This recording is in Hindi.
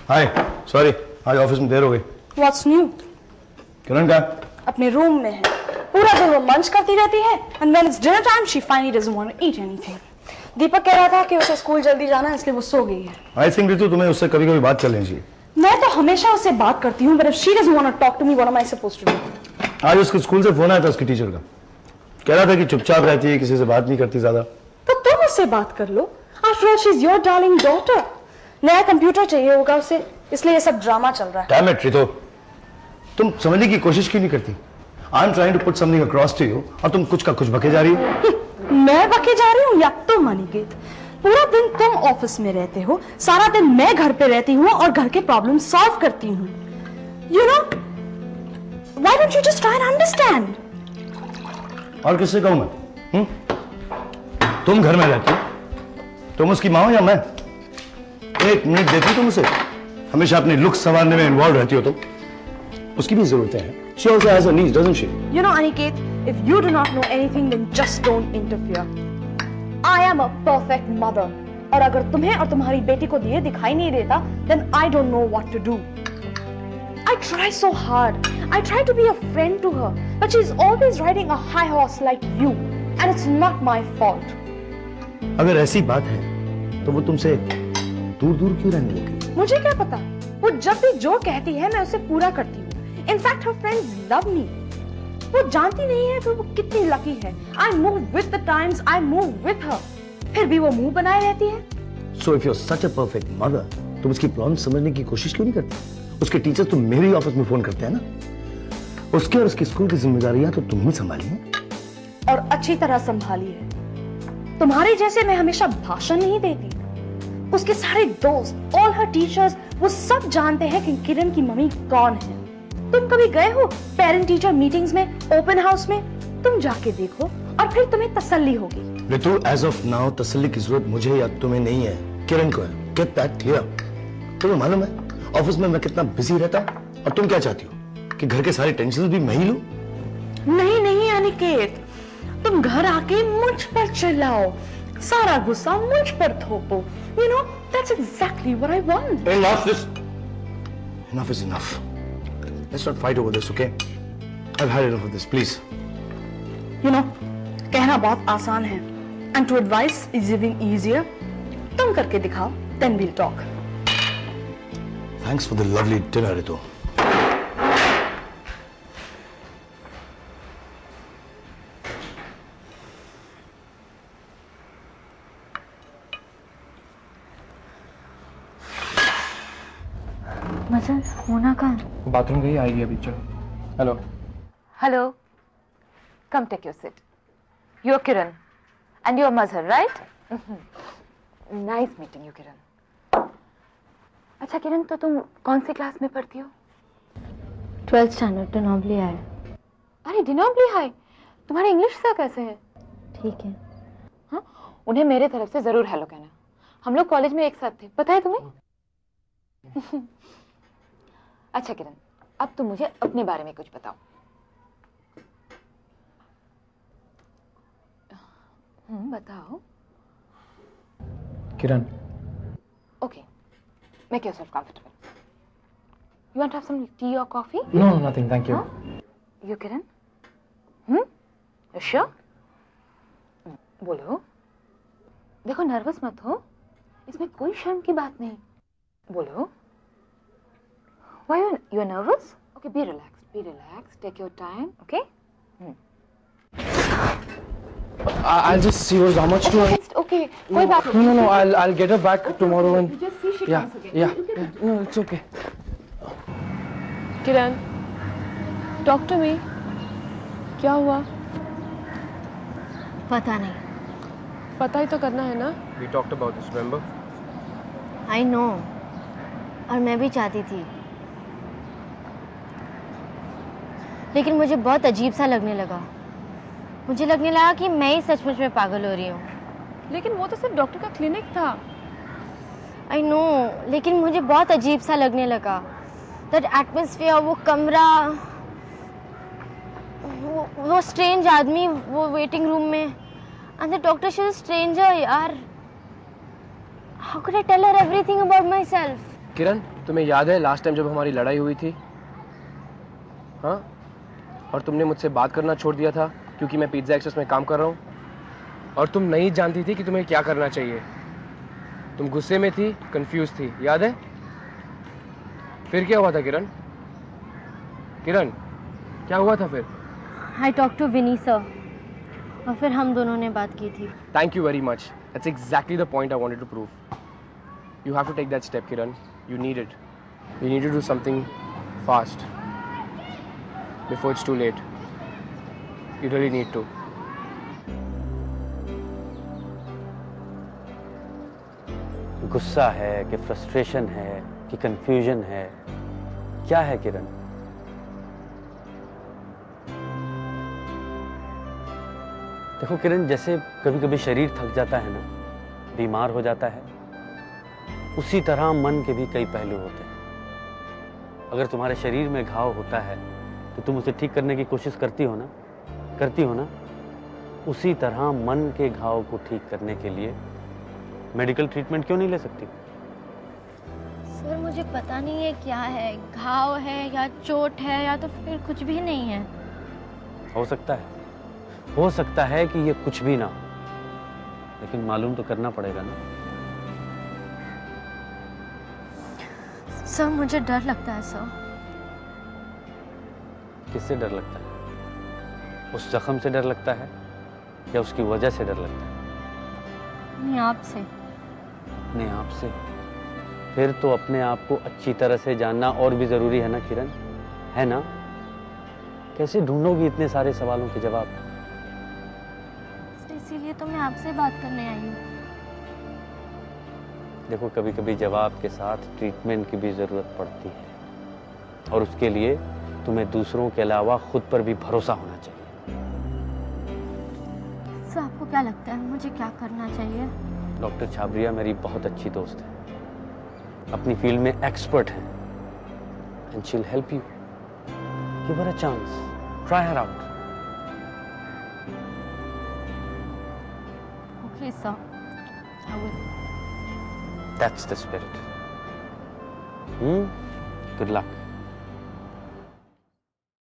हाय, सॉरी आज ऑफिस में देर हो गई। What's new? किरण का अपने रूम में है। पूरा दिन वो मंच करती रहती है and when it's dinner time she finally doesn't want to eat anything. दीपक कह रहा था कि उसे स्कूल जल्दी जाना है इसलिए वो सो गई है। आई थिंक रितु तुम्हें उससे कभी कभी बात कर लेनी चाहिए। मैं तो हमेशा उससे बात करती हूँ but if she doesn't want to talk to me what am I supposed to do? आज उसके स्कूल से फोन आया था उसकी टीचर का, कह रहा था कि चुपचाप रहती है, किसी से बात नहीं करती ज्यादा। तो तुम उससे बात कर लो। After all she's your darling daughter. नया कंप्यूटर चाहिए होगा उसे इसलिए ये सब ड्रामा चल रहा है। Damn it, रितु, तुम समझने की कोशिश क्यों नहीं करती? I'm trying to put something across to you और तुम कुछ का कुछ बके जा रही हो। मैं बके जा रही हूँ या तुम अनिकेत? पूरा दिन तुम ऑफिस में रहते हो, सारा दिन मैं घर पे रहती हूँ और घर के प्रॉब्लम सॉल्व करती हूँ। You know, why don't you just try and understand? और किससे कहूँ मैं? तुम घर में रहती हो, तुम उसकी माँ हो या मैं? एक मिनट देती तुम उसे? हमेशा अपने लुक्स संवारने में इन्वॉल्व रहती हो तुम। उसकी भी जरूरतें हैं। She also has her needs, doesn't she? You know, Aniket, if you do not know anything, then just don't interfere. I am a perfect mother. और अगर तुम्हें और तुम्हारी बेटी को ये दिखाई नहीं देता, then I don't know what to do. I try so hard. I try to be a friend to her, but she's always riding a high horse like you, and it's not my fault. अगर ऐसी बात है, तो वो तुमसे दूर-दूर क्यों रहने लगी? मुझे क्या पता? वो जब भी जो कहती है, मैं उसे पूरा करती हूँ. In fact, her friends love me. वो जानती नहीं है कि वो कितनी लकी है. I move with the times. I move with her. फिर भी वो मुंह बनाए रहती है. So if you're such a perfect mother, तुम उसकी प्रॉब्लम समझने की कोशिश क्यों नहीं करती? उसके टीचर्स तो मेरे ही ऑफिस में फोन करते हैं ना. उसके और उसकी स्कूल की जिम्मेदारियां तो तुम ही संभाली हैं. और अच्छी तरह संभाली है. तुम्हारे जैसे मैं हमेशा भाषण नहीं देती. उसके सारे दोस्त, all her teachers, वो सब जानते हैं कि किरण की मम्मी कौन है. तुम कभी गए हो पेरेंट टीचर मीटिंग्स में, ओपन हाउस में? तुम जाके देखो और फिर तुम्हें तसल्ली होगी. रितु, एज ऑफ नाउ तसल्ली की जरूरत मुझे या तुम्हें नहीं है, किरण को है. Get that clear. तुम्हें मालूम है ऑफिस में मैं कितना बिजी रहता हूँ और तुम क्या चाहती हो कि घर के सारे टेंशन भी मैं ही लूं? नहीं नहीं अनिकेत, तुम घर आके मुझ पर चिल्लाओ, सारा गुस्सा मुझ पर थोपो. You know, that's exactly what I want. Enough is enough. Let's not fight over this, okay? I've had enough of this, please. You know, कहना बहुत आसान है, and to advise is even easier. तुम करके दिखाओ, then we'll talk. Thanks for the lovely dinner, Ritu. मजल, मोना कहाँ? बाथरूम गई, आएगी अभी. चलो. Hello. Hello. Come take your seat. You're Kiran, and you're Mazhar, right? Nice meeting you, Kiran. अच्छा किरण, तो तुम कौन सी क्लास में पढ़ती हो? 12th standard, De Nobili high. अरे डिनोबली हाई, तुम्हारे इंग्लिश सर कैसे हैं? ठीक है. हाँ, उन्हें मेरे तरफ से जरूर हेलो कहना. हम लोग कॉलेज में एक साथ थे, पता है तुम्हें? अच्छा किरण, अब तुम मुझे अपने बारे में कुछ बताओ. बताओ. किरण. Okay, make yourself comfortable. You want to have some tea or coffee? No, nothing, thank you. Huh? You Kiran? You sure? बोलो. देखो नर्वस मत हो, इसमें कोई शर्म की बात नहीं. बोलो. Why you are nervous? Okay, be relaxed. Be relaxed. Take your time. Okay? I'll just see her. How much do I? Okay. कोई बात नहीं. No. I'll get her back tomorrow and. Just see she comes again. Yeah. No, it's okay. Kiran, talk to me. क्या हुआ? पता नहीं. पता ही तो करना है ना? We talked about this, remember? I know. और मैं भी चाहती थी, लेकिन मुझे बहुत अजीब सा लगने लगा. मुझे लगने लगा कि मैं ही सचमुच में पागल हो रही हूँ. लेकिन वो तो सिर्फ डॉक्टर का क्लिनिक था. आई नो, लेकिन मुझे बहुत अजीब सा लगने लगा. दैट एटमॉस्फेयर, वो कमरा, वो स्ट्रेंज आदमी वो वेटिंग रूम में. And the doctor she was stranger. यार, how could I tell her everything about myself? Kiran, तुम्हें याद है लास्ट टाइम जब हमारी लड़ाई हुई थी? हाँ, और तुमने मुझसे बात करना छोड़ दिया था क्योंकि मैं पिज्जा एक्सप्रेस में काम कर रहा हूँ, और तुम नहीं जानती थी कि तुम्हें क्या करना चाहिए। तुम गुस्से में थी, कंफ्यूज थी, याद है? फिर क्या हुआ था किरण? किरण, क्या हुआ था फिर? I talk to Vini sir, और फिर हम दोनों ने बात की थी। Thank you very much. That's exactly the point I wanted to prove. You have to take that step, Kiran. You need it. You need to do something fast before it's too late. You really need to. गुस्सा है कि फ्रस्ट्रेशन है कि कंफ्यूजन है, क्या है किरण? देखो किरण, जैसे कभी कभी शरीर थक जाता है ना, बीमार हो जाता है, उसी तरह मन के भी कई पहलू होते हैं। अगर तुम्हारे शरीर में घाव होता है तो तुम उसे ठीक करने की कोशिश करती हो ना? उसी तरह मन के घाव को ठीक करने के लिए मेडिकल ट्रीटमेंट क्यों नहीं ले सकती? सर मुझे पता नहीं है क्या है, घाव है या चोट है या तो फिर कुछ भी नहीं है। हो सकता है कि ये कुछ भी ना हो, लेकिन मालूम तो करना पड़ेगा ना। सर मुझे डर लगता है सर। किससे डर लगता है? उस जख्म से डर लगता है या उसकी वजह से डर लगता है? नहीं, आपसे। अपने आप से? फिर तो अपने आप को अच्छी तरह से जानना और भी जरूरी है ना किरण, है ना? कैसे ढूंढोगी इतने सारे सवालों के जवाब? इसीलिए तो मैं आपसे बात करने आई हूँ। देखो, कभी कभी जवाब के साथ ट्रीटमेंट की भी जरूरत पड़ती है, और उसके लिए तुम्हें दूसरों के अलावा खुद पर भी भरोसा होना चाहिए। सर आपको क्या लगता है मुझे क्या करना चाहिए? डॉक्टर छाबरिया मेरी बहुत अच्छी दोस्त है, अपनी फील्ड में एक्सपर्ट है, and she will help you. Give her a chance, try her out. Okay sir, I will. That's the spirit. Good luck.